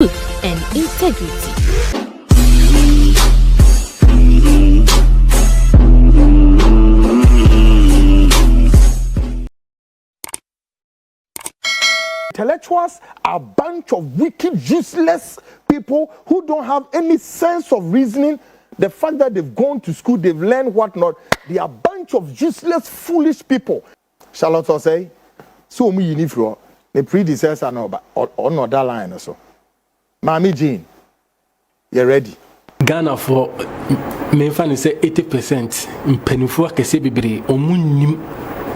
and integrity. Intellectuals are a bunch of wicked, useless people who don't have any sense of reasoning. The fact that they've gone to school, they've learned whatnot, they are a bunch of useless, foolish people. Charlotte will say, so me unifro, the predecessor no, but on that line or so. Mami Jean, you're ready. Ghana for me fan say 80% mpenufo akese bibiri omunnim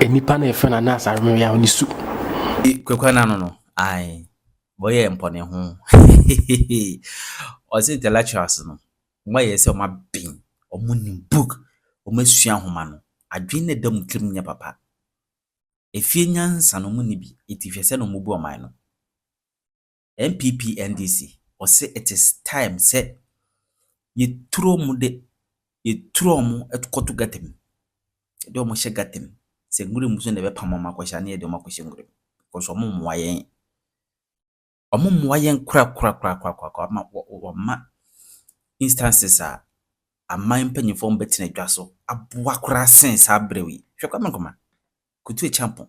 enipa na efe na nasa arme ya onisu. Kwaku Annan no ai boye mpone ho o se intellectuals no mwa ye se o ma bin o munim book o masua homa no adwen ne dam krim nya papa efie nyansa no mu ni bi etifie se no mu bu o man no NPP NDC o se it is time se ye turo mu etkoto gatem de o mo hye gatem se ngure mu so ne be pamama kwahya ne de o makwahye ngure because omo kura ma instances a man panyifo mbetena dwa so aboa kura sense abrewi hwekwa menkoma kutu echampo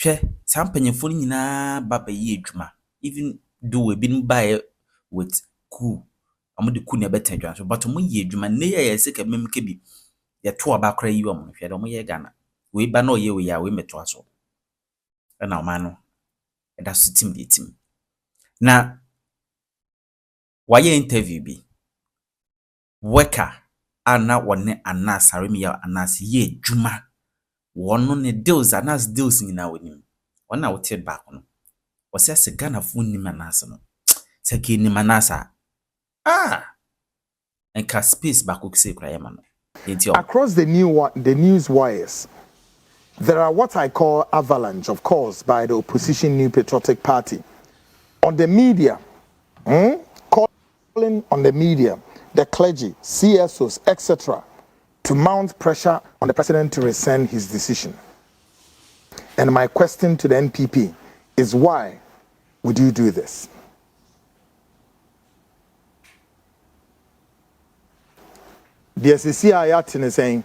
hwe sam panyifo nyina baba yi adwuma even do we bin buy with cool omo de cool ne betena dwa so but omo yi adwuma ne ye sika memke bi ye to aba kura yi omo hwe de omo ye Ghana we ba no ye we ya we meto aso na omano eda so tim na waye interview bi worker ana wone anas aremia anas ye dwuma wono ne deals anas deals nyina wonim wona wote back no wo se Ghana fu nim anas no se ke nim anas enka space back ko se kra yema no across the news wires. There are what I call avalanche, of course, by the opposition New Patriotic Party. On the media, calling on the media, the clergy, CSOs, etc., to mount pressure on the president to rescind his decision. And my question to the NPP is, why would you do this? The SCC Ayatin is saying,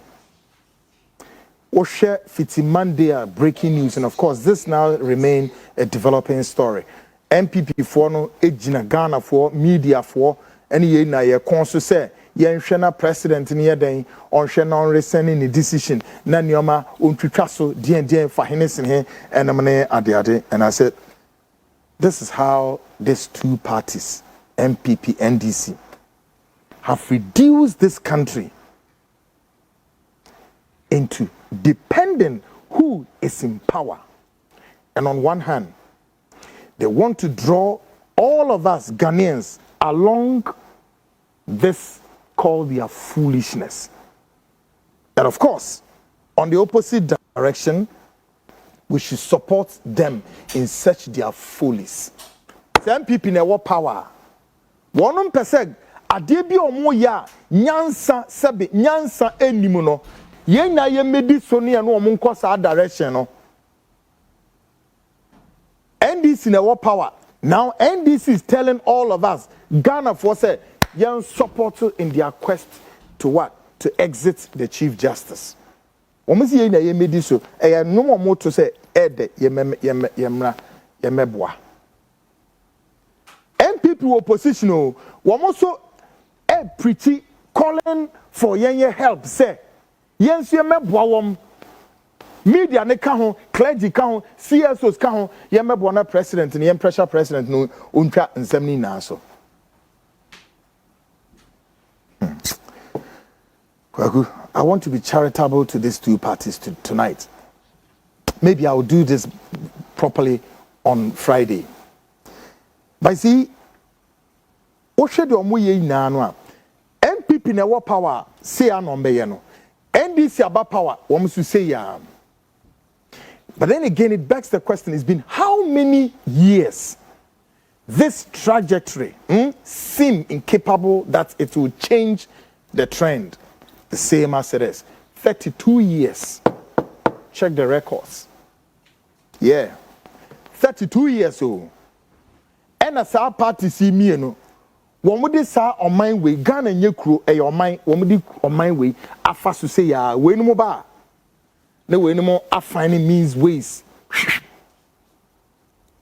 Oshe Fitimandia breaking news, and of course this now remain a developing story. NPP for no ejina Ghana for media for any ye na ye konso say ye nhwena president ni ye den onhwena on resending the decision na nioma ontwitwa so dien fa henesin he enamne ade and I said this is how these two parties NPP NDC have reduced this country into depending who is in power. And on one hand, they want to draw all of us Ghanaians along this called their foolishness. And of course, on the opposite direction, we should support them in such their follies. Some people in our power. One person, adebi omo ya nyansa sebe nyansa enimu no. Yen na ye medi soni anu omo nko sa direction no. NDC na what power. Now NDC is telling all of us, Ghana for say, yen support in their quest to what? To exit the Chief Justice. Omo si yen na ye medi so, e no omo to say ede yemeboa. NPP opposition o, omo so pretty calling for yen help say yes, you meboa media ne ka ho, clergy ka ho, CSOs ka ho, ye meboa na president ne ye pressure president no untwa nsem ni na so. Kwaku, I want to be charitable to these two parties tonight. Maybe I will do this properly on Friday. But see, Oshe de omo ye na no a NPP na what power say anombe ye no. NDC about power, one must say yeah. But then again, it begs the question: it's been how many years this trajectory seem incapable that it will change the trend, the same as it is. 32 years. Check the records. Yeah, 32 years old. ɛna saa party si mienu wɔn de saa ɔman wei Ghana nye kuro ɛyɛ ɔman wɔn de ɔman wei afa so say ya wei no mo ba na wei no mo afine means ways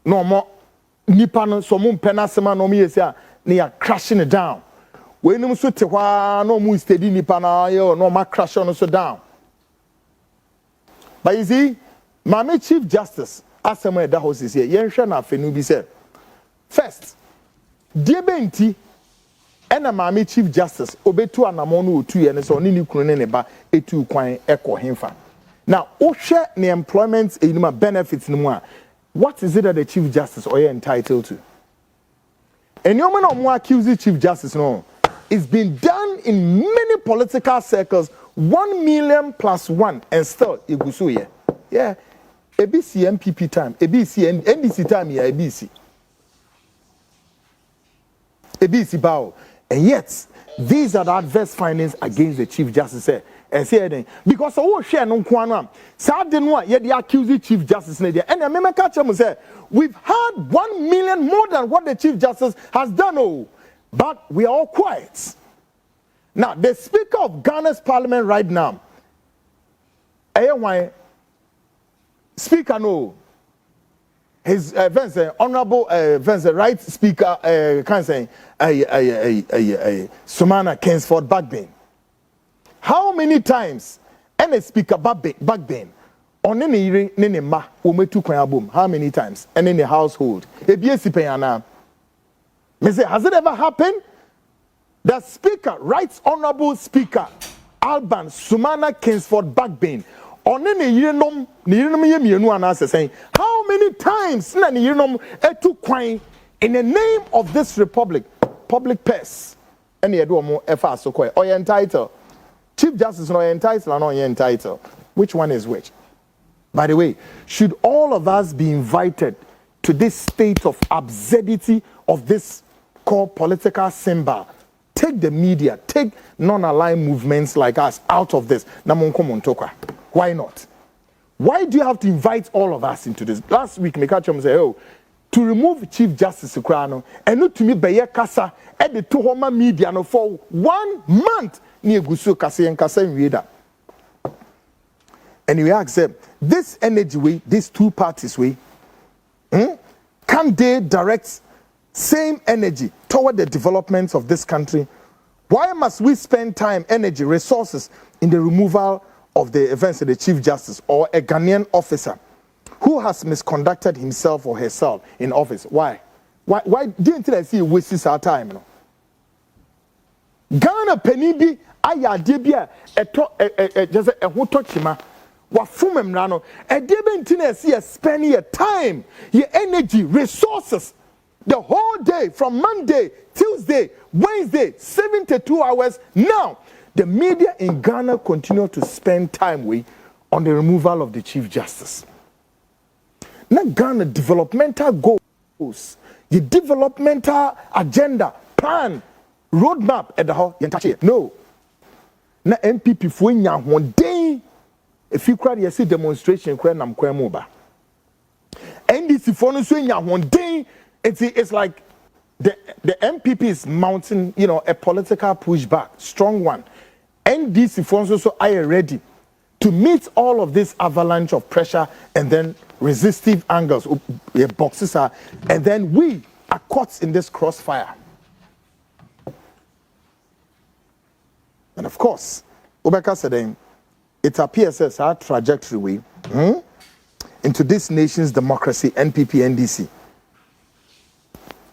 no mo nipa no so mo mpɛ na sema no mo yɛ say na ya crashing it down wei no so te hwa no mo steady nipa na yɛ no ma crash on so down. But you see, my Chief Justice asema that house is here yenhwɛ na afenu bi say first die benti ena maame Chief Justice obetu anamon no otu ye ne so ne kunu ne ba etu kwan ekɔ hemfa. Now ohwɛ ne employment enuma benefits no mu a what is it that the Chief Justice or entitled to? And you man no accuse the Chief Justice no it's been done in many political circles 1 million plus 1 and still igusu here. Yeah. ABC NPP time, ABC NDC time yeah ABC bow. And yet, these are the adverse findings against the Chief Justice. And say because I will share no kwana. Saddenwa, yet the accused Chief Justice. And I remember catch him say, we've had 1 million more than what the Chief Justice has done. Oh, but we are all quiet. Now, the Speaker of Ghana's Parliament right now, Speaker no. His honorable right speaker can say Sumana Kingsford Backbane. How many times any speaker Backbane on any ma umetu kwa boom? How many times? And in the household. Has it ever happened? The speaker, right honorable speaker Alban Sumana Kingsford Backbane. On any yearnom, saying, how many times in the name of this republic, public purse, and you do more efforts so quite or entitled. Chief Justice no entitled and no entitled. Which one is which? By the way, should all of us be invited to this state of absurdity of this called political symbol? Take the media, take non-aligned movements like us out of this. Why not? Why do you have to invite all of us into this? Last week, Mekachom said, oh, to remove Chief Justice Sukrano and not to me Beye Kasa at the Tuhoma media no, for 1 month near Gusu Kasa and Kasa and Reda. And we ask them, this energy way, these two parties way, can they direct same energy toward the development of this country? Why must we spend time, energy, resources in the removal of the events of the Chief Justice or a Ghanaian officer who has misconducted himself or herself in office? Why didn't I see wastes our time? No? Ghana penibi ayadebia just a hotochima wa fumem rano e debentine see spend your time, your energy, resources the whole day from Monday, Tuesday, Wednesday, 72 hours. Now the media in Ghana continue to spend time on the removal of the Chief Justice. Now Ghana developmental goals, the developmental agenda, plan, roadmap at the whole no. Now NPP for one day, if you cry, you see demonstration, NDC for one day, it's like the NPP is mounting, a political pushback, strong one. NDC funds also are ready to meet all of this avalanche of pressure and then resistive angles, boxes are, and then we are caught in this crossfire. And of course, Obeka said, it appears as our trajectory into this nation's democracy, NPP NDC.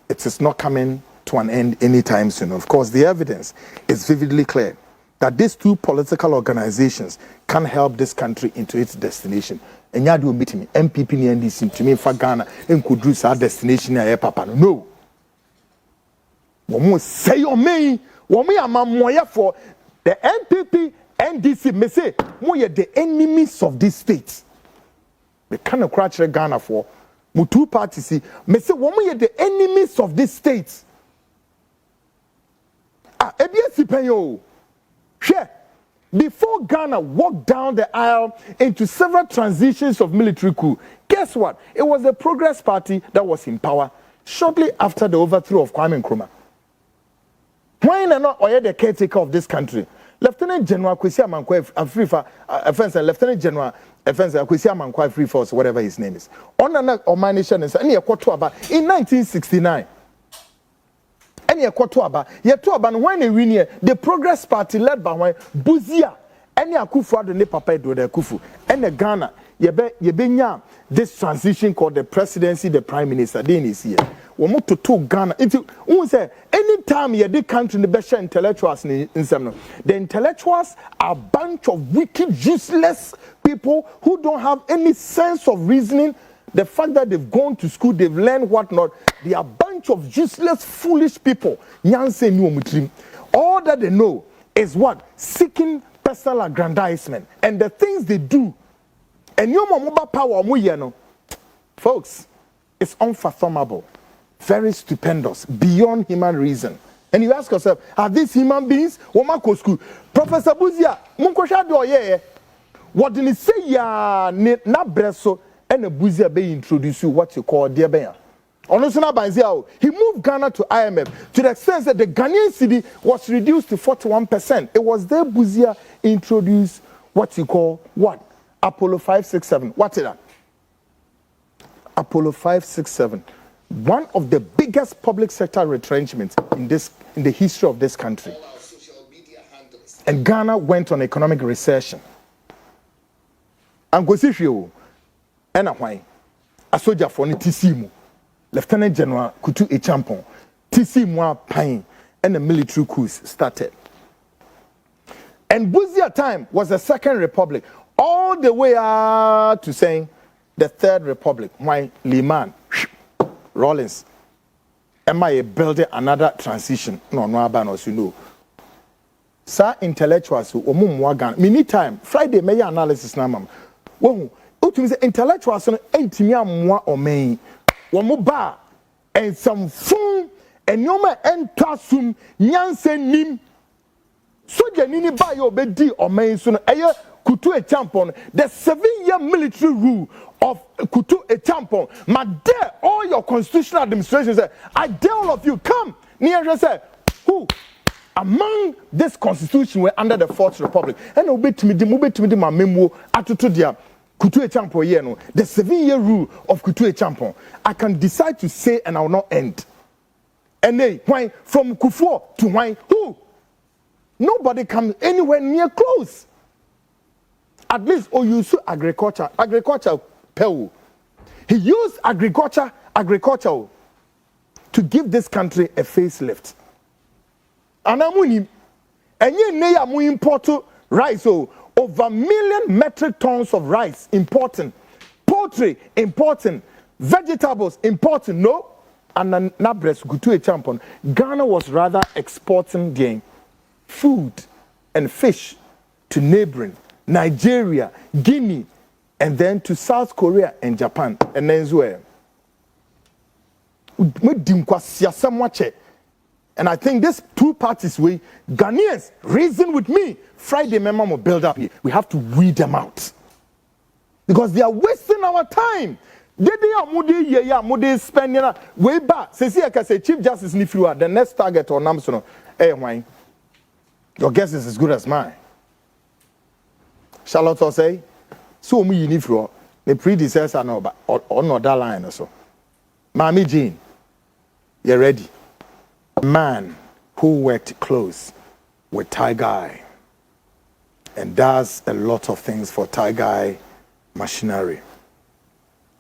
It is not coming to an end anytime soon. Of course, the evidence is vividly clear that these two political organizations can help this country into its destination. And you do meet me, NPP NDC, to me for Ghana, and could do our destination here, Papa. No. Womu say on me, womu amamoya for the NPP NDC. Me say, we the enemies of this state. We cannot crash Ghana for. Two parties, me say, womu the enemies of this state. EBS penyo. Sure. Before Ghana walked down the aisle into several transitions of military coup, guess what? It was the Progress Party that was in power shortly after the overthrow of Kwame Nkrumah. When and not the caretaker of this country, Lieutenant General Kwesi Amankwa Lieutenant General Kwesi Amankwa Free Force, whatever his name is. On an organization in 1969. And ye when they win here, the Progress Party led by Buzia, and Yakufu the Nepapa do the Kufu, and the Ghana, ye this transition called the presidency, the prime minister, then is here. We move to Ghana. Say anytime you the country the best intellectuals in some, the intellectuals are a bunch of wicked, useless people who don't have any sense of reasoning. The fact that they've gone to school, they've learned whatnot, they are a bunch of useless, foolish people. All that they know is what? Seeking personal aggrandizement. And the things they do. And your mobile power, folks, it's unfathomable. Very stupendous, beyond human reason. And you ask yourself, are these human beings? Womako school. Professor Buzia, what did he say? Ya na breso and a Buzia be introduce you what you call dear bear. He moved Ghana to IMF to the extent that the Ghanaian cedi was reduced to 41%. It was there Buzia introduced what you call what? Apollo 567. What is that? Apollo 567. One of the biggest public sector retrenchments in the history of this country. And Ghana went on economic recession. And Gosifio, and a soldier for Tisimu, Lieutenant General Kutu Echampon, Tisimu Pine, and the military coups started. And Buzia time was the Second Republic, all the way to saying the Third Republic, why Liman. Rollins, am I building another transition? No, you know. Sir, intellectuals who wagan. Many time Friday may analysis na mam. Wo utumi say intellectuals no entimi amwa omen. Wo mo ba and some fun and nyoma entasum nyanse nim. Soja nini ba yo obedi omen so no eye Kutu Echampon, the 7-year military rule of Kutu Echampon. My dare all your constitutional administration say, I dare all of you come near say, who among this constitution were under the Fourth Republic. And obey my memo atutu dia Kutu Echampon here no. The 7-year rule of Kutu Echampon. I can decide to say and I will not end. And they why from Kufuor to why who? Nobody comes anywhere near close. At least use agriculture pell. He used agriculture to give this country a facelift. And I'm import rice over 1 million metric tons of rice importing, poultry importing, vegetables importing. No, and Nabres Kutu Echampon. Ghana was rather exporting game, food and fish to neighboring Nigeria, Guinea, and then to South Korea and Japan, and then Zue. And I think these two parties, Ghanaians, reason with me. Friday, Memo will build up here. We have to weed them out because they are wasting our time. They spending way back. Say, I can say Chief Justice Nifua, the next target or Namsono. Hey, wine. Your guess is as good as mine. Charlotte say, so me Nifua, the predecessor no, but on that line or so. Mammy Jean, you're ready. A man who worked close with Tiger and does a lot of things for Tiger machinery.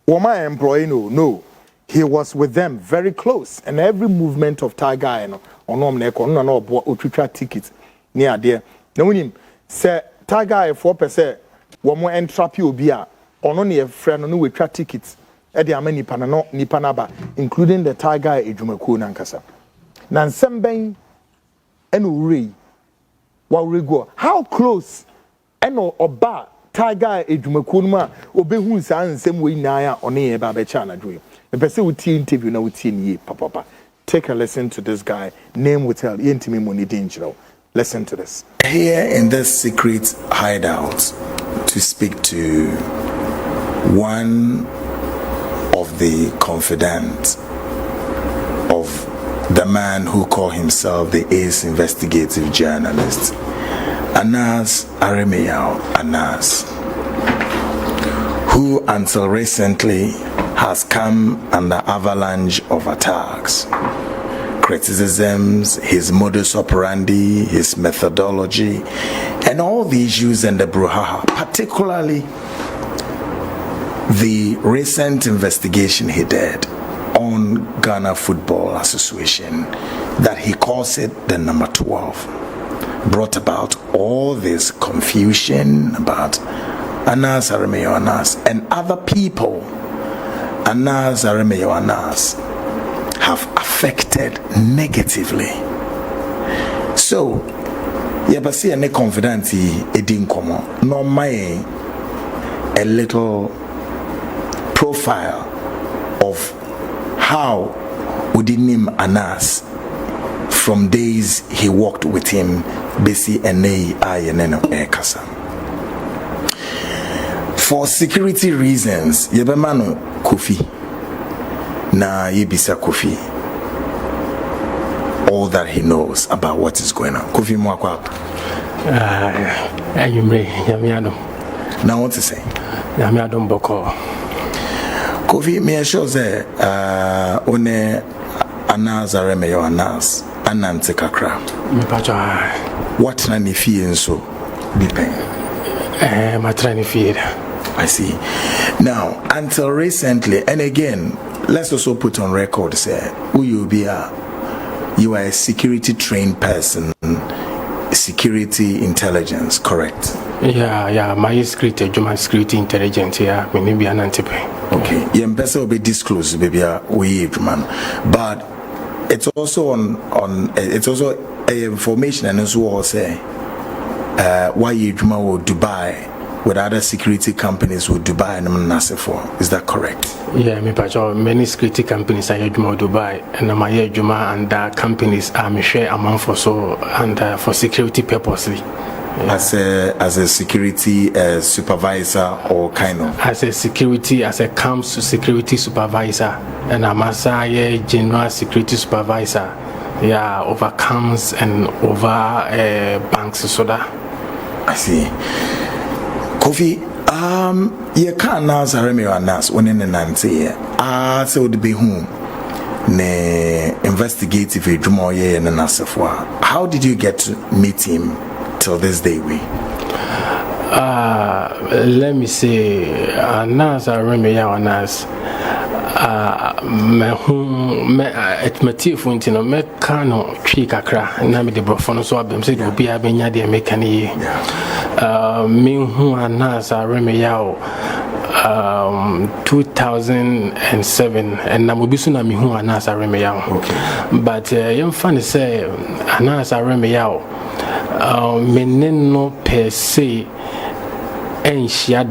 Well, my employee no, he was with them very close, and every movement of Tiger no bought tickets near there. No him say Tiger 4% one more entrapy obia or only a friend no we try tickets. Edi amani panano ni panaba, including the Tiger Ejumaku Nankasa. Nansemben enu wa how close eno oba Tiger Ejumaku ma obehu sa nsem we nyaya one e ba be cha na dwe. The person who interview na we ye papa. Take a listen to this guy. Name will tell yentimi money danger. Listen to this. Here in this secret hideout to speak to one of the confidants the man who called himself the ace investigative journalist, Anas Aremeyao Anas, who until recently has come under avalanche of attacks, criticisms, his modus operandi, his methodology, and all the issues and the brouhaha, particularly the recent investigation he did on Ghana Football Association, that he calls it the number 12, brought about all this confusion about Anas Aremeyao Anas and other people. Anas Aremeyao Anas have affected negatively. So, yabasi ane confidence edin komo no my a little profile of how Udinim Anas from days he walked with him besi ene ayeneno ekasa. For security reasons, yebemano Kofi na yebisa Kofi all that he knows about what is going on. Kofi Mwakwa. Now what to say? Kofi, me assure say one Anas Aremeyao Anas anante kakra. What na ni fie nso bi pen? Matrani fie. I see. Now, until recently, and again, let's also put on record, say, who you be you are a security trained person, security intelligence, correct? Yeah, my security intelligence, yeah, we need be an antipe. Okay, yeah, better will be disclosed, baby, we man. But it's also it's also a information and as well say, why you will Dubai with other security companies with Dubai and Nasifo. Is that correct? Yeah, many security companies are Dubai and my Juma and companies are share among for so and for security purposely. Yeah. As a security supervisor or kind of? As a camps security supervisor and I'm a general security supervisor. Yeah, over camps and over banks so that. I see. Kofi, you can't Anas Aremeyao Anas when in the Nancy. So would be whom ne investigative Jumoye and Nasafwa. How did you get to meet him till this day? Let me say, Anas Aremeyao Anas. Et motif untino me kano twi kakra na me de brofono so abem se do bia benya de me kane me hu Anas Aremeyao 2007 and na mo bisu na me hu Anas Aremeyao. Okay, but yem fan say Anas Aremeyao me no per se enshia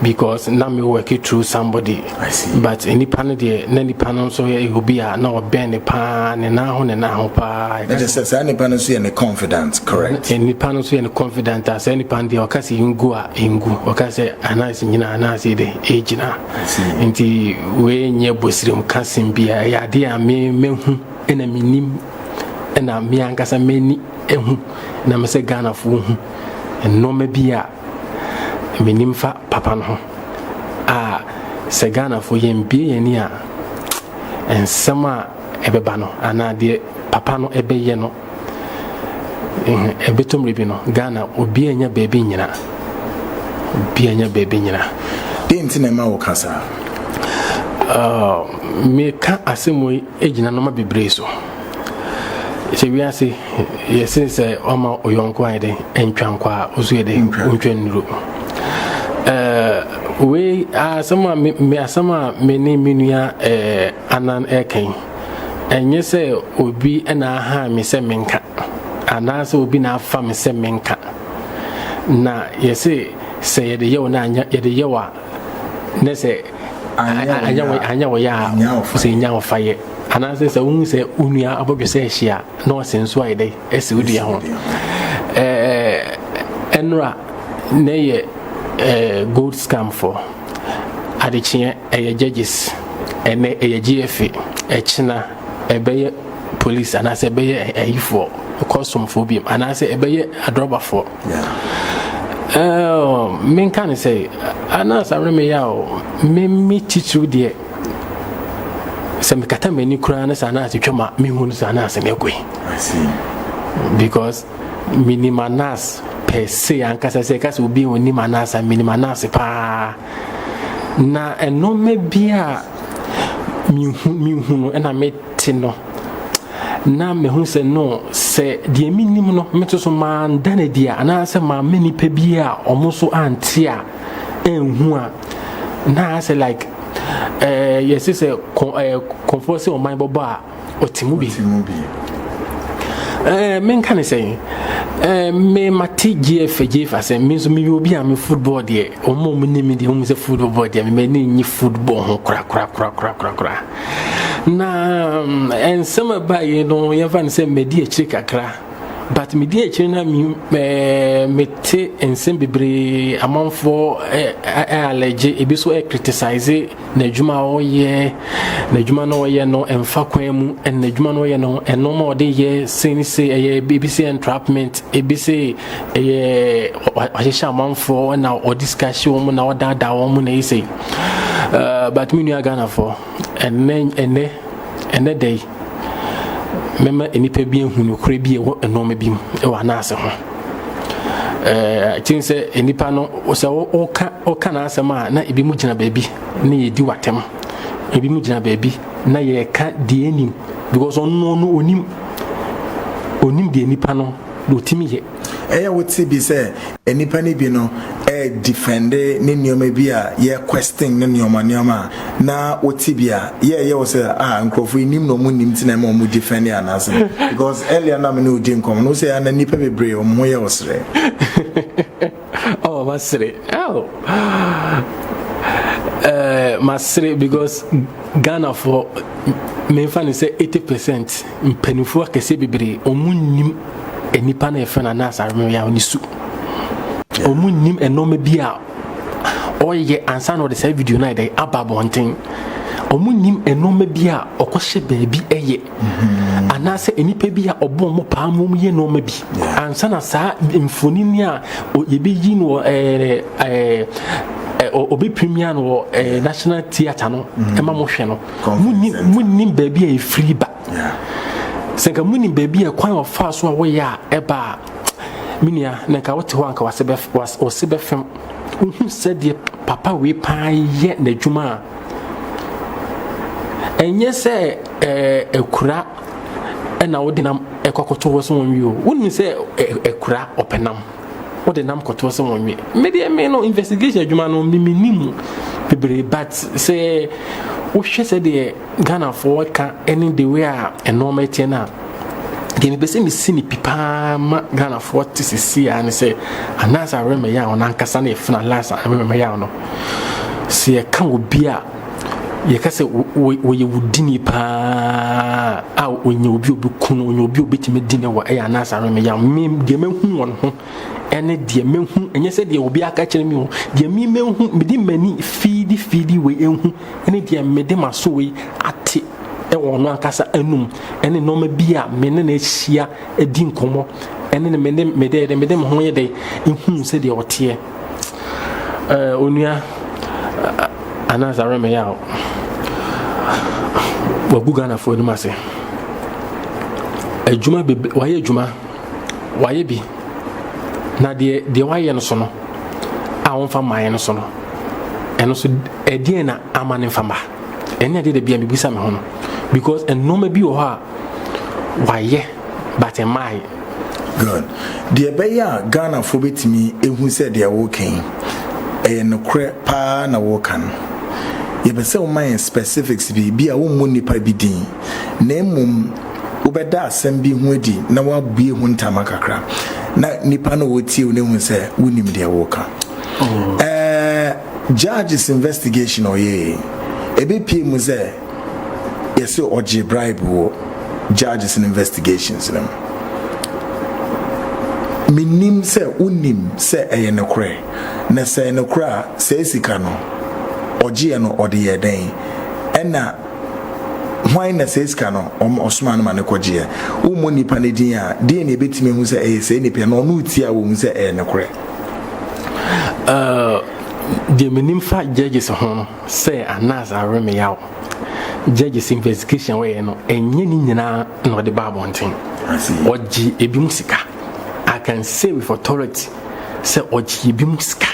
because now me work it through somebody. I see. But any panel there, any panel so it will be a no ben pan and now pa. That is any panel so any confidence, correct? Any panel so any confident as any pan there okasi ingu okasi Anas nyina Anas de age na. Nti we nye bosrim kasim bia ya de me hu ena minim ena me ankasa meni ehu na me se Ghana fu hu eno me bia minimfa papa no se Ghana fo yembie yeni a ensema ebeba no ana de papa no ebeye no ebetom rebi no Ghana obi anya baby nyina denti na ma wo kasa me ka asemo ejina no ma bebre so se wi ase yesi se oma oyonko ade entwankwa ozu ede ontwenru we asama me ne minua Anan eken enye se obi na ha me se menka ana se obi na afa me se menka na yese se yede yew na anya yede yewa ne se anya wo ya se nya wo faye ana se un se unua abobe se hia na osenso ayde ese udi ho enra ne ye gold scam for adechie judges ene GFA echina ebeye police and I say be a for custom for beam and I say be a dropper for men can say and as I remember me teach you there some kata many crowns and as you come me who's an answer me I see because minimanas per se and Casas will be on Nimanas and Minimanas pa na and no maybe a and I made tino na me who say no say the minimum no meto so man dan dia and I say my many pebia almost so antia and who na say like yes it's a conforce on my baba or Timubi men can say me mati GF as a means me will be a football there or more name the home is a football board me ni football crack na and some by you know you can say me die chikakra but me die china me te ensem bebre among for allergy e bi so criticize na djuma oye na djuma no oye no emfa kwan mu en na djuma no oye no eno ma ode ye say BBC entrapment e bi say wahesha among for na o discussion mu na oda wo mu na say but me nu Ghana for ene day mema enipa bi ehunu kure bi e enoma bi e wa na ase ho tin se enipa no se oka na asema na ebi mu gina baabi na yedi watem ebi mu gina baabi na ye ka de enim because no onim de enipa no do timi ye eya woti bi se enipa ne bi no defend ne nioma bi a ye question ne nioma na woti bi a ye wo se nkrofo nim no mu nim tina ma mu defend anase because earlier na me no di nkom no say na nipa bebre o mo ye osre oh masre masre because Ghana for me fan say 80% mpanifo akese bebre o mu nim enipa na efe na nasa arme ya onisu omunim enome bia oye ansa no de say video na dey ababonten omunim enome bia okoshe baabi eye anase enipa bia obon mo pa mom ye no ma bi ansa na sa mfonini a yebi yi no obi premier no national theatre no ema mo hwe no munim baabi e free ba senka munim baabi e kwan ofa so a wo ya eba minia na ka wote ho anka wasebe fem unhu said papa we pa ye na djuma enye se ekura na wodinam ekokoto wo so wonwi o wonu se ekura openam wodinam koto wo so wonwi me no investigation adjuma no miminim bebre but se wo hwe se de Ghana for ka any the way a normal na Demi bese mi sini pipa ma Ghana for TCC and say anasa reme ya on ankasa na efuna lasa reme ya no se e kan obi a ye ka se wo ye wudini pa a onye obi kunu onye obi obetime dine wa e anasa reme ya me de mehu won ho ene de mehu enye se de obi aka kire mi ho de mi mehu me di mani feedi we enhu ene de me de maso we ate no ankasa anum ene no ma bia me ne na hia edi nkomo ene ne me de ho ye de ehun se de otie onua anasa reme ya wagu Ghana for no ase adwuma waye adwuma waye bi na de waye no so no a won fa maye no so no eno so edie na amane famba ene de bia me bisa me ho no because and no maybe or why but am I good the beya Ghana for betimi ehun said they are working no pa na workan ye be say o man specifics bi a wo mu nipa bi din na emum obeda asem bi hu adi na wa bue hu ntama kakra na nipa no wotie ne hu say wonim they worker judge's investigation oye ebe pie mu say yes, or bribe or judges and investigations. Minim se unim se eyenokre na se enokra se sikano ogie no ode yeden ena why na says cano osman man kɔgye wo mo nipa ne din a din na ebetime hu sɛ ɛyɛ sɛ nipa no no tia wo hu sɛ ɛyɛ ne korɛ the minimum judges ho say anas areme yaw judges investigation way no enye ni nyina no de ba bonten oji ebi musika I can say with authority say oji ebi musika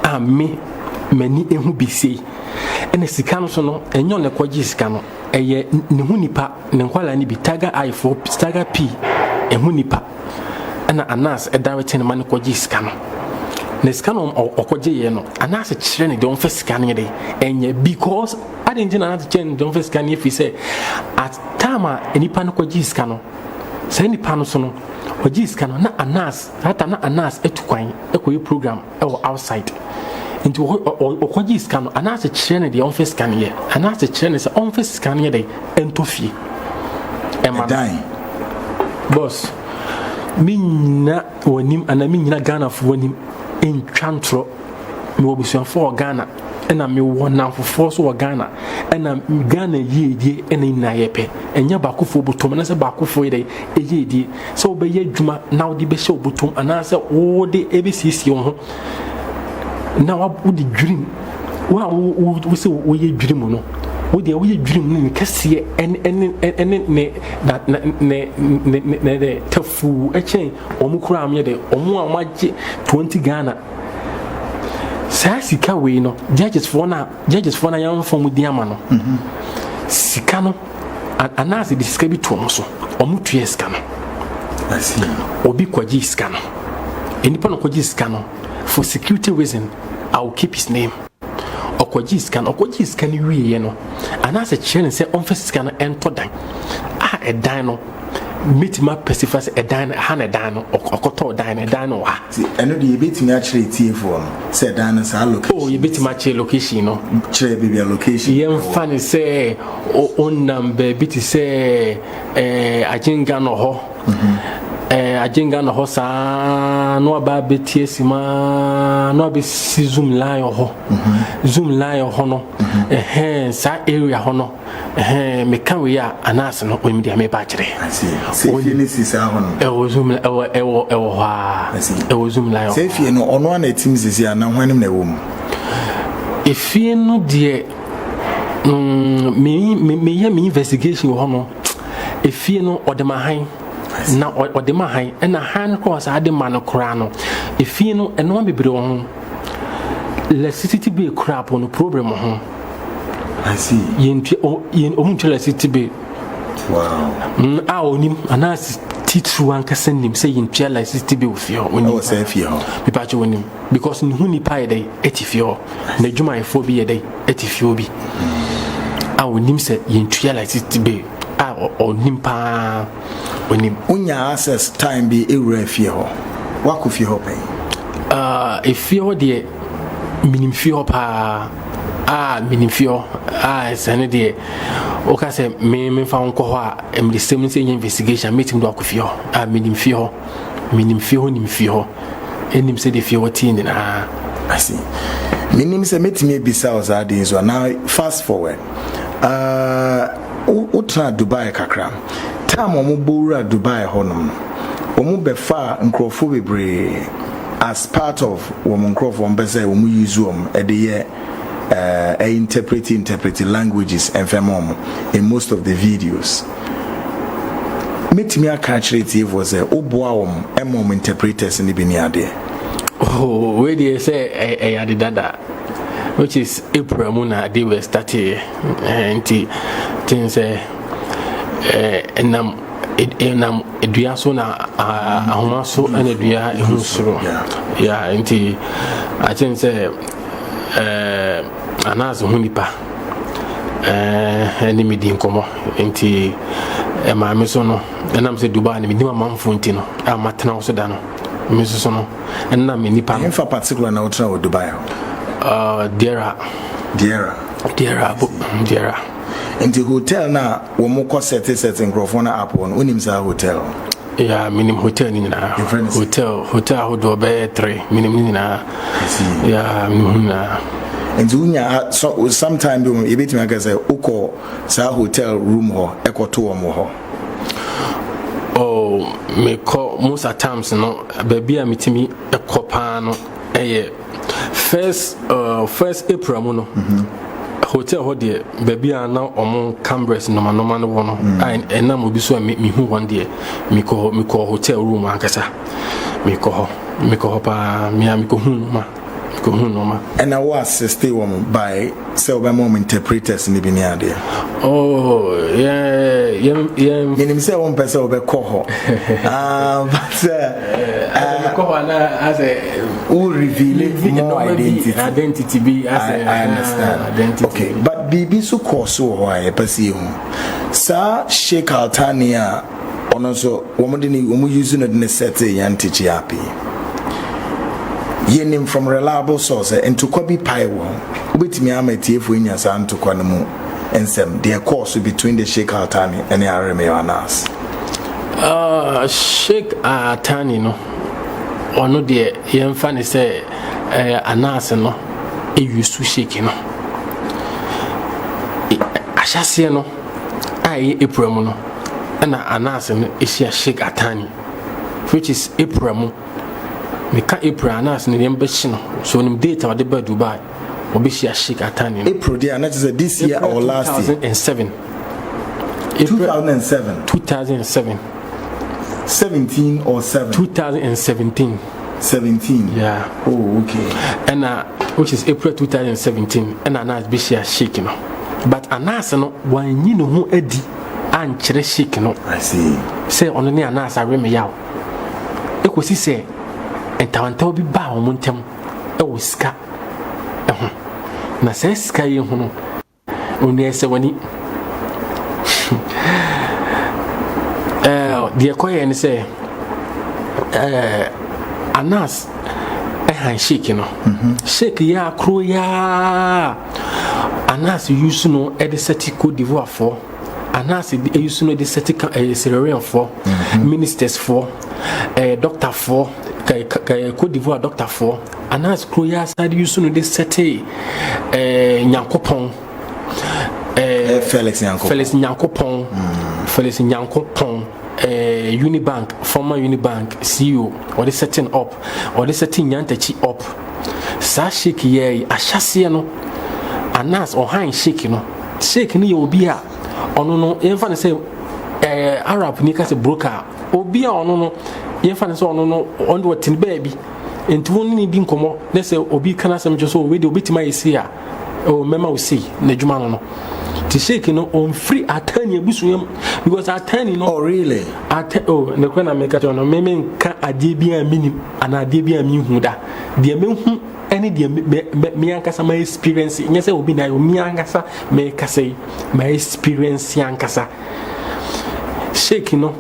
a me mani ehu bi sei ene sika no so no enyo ne kwaji sika no eye ne hu nipa ne nkwala ni bi tiger i4 tiger p ehu nipa ana anas e direct ne man kwaji sika no ne sika no okoje ye no anas kire ne de on sika no de enye because I didn't know to change the office can if he say at time nipa no kwaji sika no say nipa no so no kwaji sika no na anas hata na anas etukwan ekoyi program outside into kwaji sika no anas kire ne de office can ye anas kire ne say office can ye de entofie ema dai boss minna wonim ana minna Ghana fo wonim entwantro me obusuafo Ghana ena me wona fofo so wo Ghana ena Ghana yedie ena ina yepe enya bakofo botom na se bakofo yede eyedie so obeye adwuma na wo de be hye obotom ana se wo de ebesisi wo ho na wo de dream wo se wo ye dream no wo de wo ye dream no kase en ne tafu echen omukura amye de omu amagye 20 Ghana sika we no judges for na yan from diama no sika no anas de sika bi to no so omutu sika no asi obi kwaji sika no enipa no kwaji sika no for security reason I will keep his name okwaji sika no wiye no anas chere say onfa sika no ento dan edan no meet my pacifist edan hanedan no okoto dan edan no wa eno de yebetimi a chere tie for no say dan no sa location oh yebetimi a chere location no chere bibia location yem fan say on number bit say ajinga no ho ajinga no ho sa no aba betie sima no be zoom line ho no sa area ho no me kan we ya anas no o mi dia me ba kire se fie ni sisa ho no e zoom ha e zoom line se fie no ono na tim sisi ana hwanim na ewo mu e fie no de me ya me investigation ho no e fie no odemahan na odemahan na han ko sa ade man kra no e fie no eno bebre ho electricity be crap no problem ho I see yen ohun electricity be wow onim anas titru an kasenim say yen electricity be ofie onim say fie ho be pa che onim because ni huni pa yede etifie ho na dwuma efo bi yede etifie obi onim say yen electricity be onim pa onim unya access time be ewura fie ho wako fie ho pe efie ho de minim fie ho pa minim fie ho sane de o ka se me fa onko ho a emde sem se investigation meeting do akofie ho minim fie ho nim fie ho enim se de fie ho tin na I see minim se metimi ebisa ozade so now fast forward utra Dubai kakra time omo bowura Dubai honom omo befa nkrofo bebre as part of woman nkrofo mbese omo use e interpret languages and femom in most of the videos metimi akachireti was oboa emom interpreters ni bi ni ade we dey say ade dada which is April Muna they were started and things enam edua so na ahoma so na edua ehusuro yeah nti I think say anas hunipa eni medi nkomo nti ma me so no enam se Dubai ni medi mamfo nti no amatena so da no me so no enam me nipa no in particular na utra wo Dubai Diera and the hotel na wo mo ko setting microphone app on unim sa hotel yeah minim hotel ni na hotel ho do be 3 minim ni na yeah minim na And so sometime you bet me I say uko sa hotel room ho eko to ho. Oh, me call most of times no baby a mitimi a copano first April no hotel ho de baby a now omo Cambres no no and na mo bi so me hu one day me call hotel room ankasa me call pa me ko hu ma and I was stay woman by so by mom interpreters in the binia. Oh yeah meaning say one person will call her but call as a who reveal more identity be as I understand identity. Okay, but bibi so course so why person sir Sheikh Altania ono so woman didn't use no the set yan teach happy yenim from reliable source and to copy pie one ubetimi amatie fo nya san to kwa no mu ensem the course between the Sheikh Altani and the Arame Anas. Sheikh Altani no ono de yemfa ne say Anas no e yusu Sheikh no ashase no ai April no na Anas no e Sheikh Altani which is April mo me ka April Anas ne yemba shi no so nim data wa de ba Dubai Obishia Sheikh Altani. April, dear, not just this year or last year. 2007. 2007. 2007. 17 or 7. 2017. 17. Yeah. Oh, okay. And which is April 2017. And Anas Bishia Sheikh, you know. But Anas no one you know who Eddie and Chere Sheikh, no. I see. Say on the Anas I remember yaw. It was he say, and Tawanto be bow montem. It was ska. Na say sky hu no oni ese wani the koye ni say Anas han Sheikh no Sheikh ya kro ya Anas use no e de seti Cote d'Ivoire for Anas use no de seti Sierra Leone for ministers for doctor for Cote d'Ivoire doctor for Anas Kroya side use no de seti Nyankopon Felix Nyankopon Unibank former Unibank CEO or the setting up or the setting Nyantachi up sa Sheikh ye ashase no Anas or han Sheikh no Sheikh ni obi a ono no yemfa ne say Arab ni ka say broker obi a ono no yemfa ne say ono no on the tin baby enti woni ni di nkomo na say obi kana sam jo so we de obi tima yesi a o mema we see na djuma no ti Sheikh no on free atani abusuyam because atani no oh really ne kwena make to no me nka ade bia minim ana ade bia mi hu da de me hu any de me ankasa my experience nya say obi na yo mi ankasa me kasai my experience ankasa Sheikh no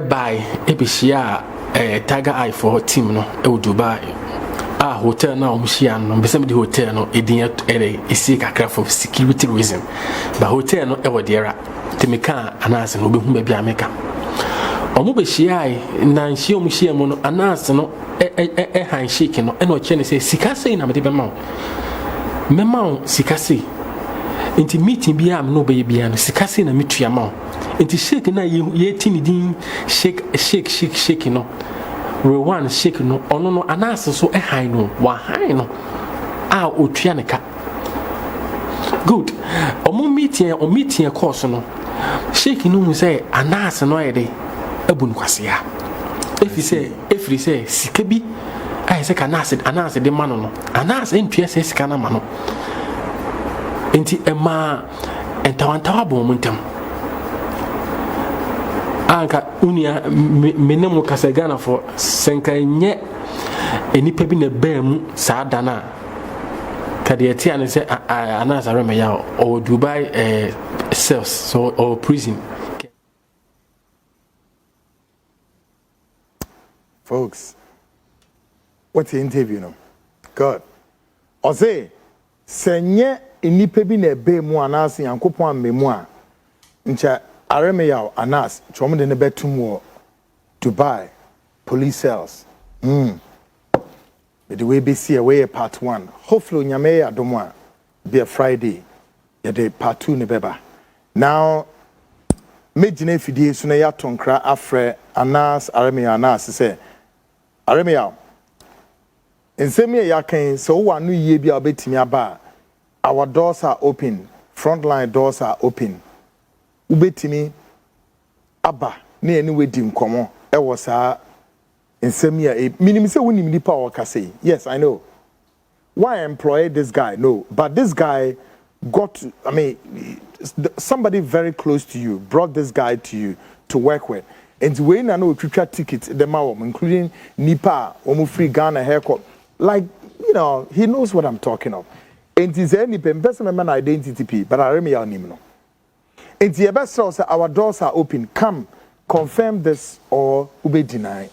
by ebishia Tiger Eye for team no e Dubai hotel na omshia no besem the hotel no edin isi kakra for security reason but hotel no e wodera temeka Anas no obehu ba bia meka omo beshia na nshi omshia mo no Anas no han Sheikh no e no che ne say sika sei na mede be ma mema sika sei inti meeting bia am no be bia no sika sei na metua ma inti Sheikh na ye tini din Sheikh no we one Sheikh no ono no Anas so han no wa han no otua ne ka good omo meeting course no Sheikh no mu say Anas no ye de abun kwasea efri say sika bi ai say Anas de mano no Anas entua say sika na mano enti ema entawantawa bo muntam anka unia menemu kasagana for senka nye enipa bi na bam saa dana kadiati ane say Anas areme ya or Dubai cells so or prison. Folks, what's the interview no? God. O say senye enipa bi na bam Anas yankopon amemu a ncha Aremeyaw Anas chom de ne betum wo Dubai police cells the way be see away part 1 hopefully nyame adomwa be a Friday ya the part 2 ne beba now mejine fidie so na ya tonkra afre anas aremia anas say aremia nsemi ya kan so wo anu yie bia obetimi aba our doors are open frontline doors are open ubetimi aba na eni wedi nkomo e wo saa nsemi ya minim say wonim nipa o ka say yes I know why employ this guy no but this guy got to, I mean somebody very close to you brought this guy to you to work with and we na no twitwa ticket the mawom including nipa omo free Ghana haircut like you know he knows what I'm talking of and is any person man identity but I remember your name no and the best say our doors are open come confirm this or ube deny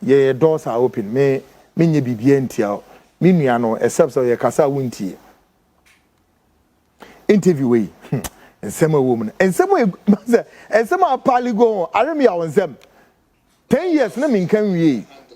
yeah doors are open me nye bibia ntia me nua no except so ye kasa wuntie interview we ensema woman ensema pali go aremi ya wonsem 10 years na me kan wie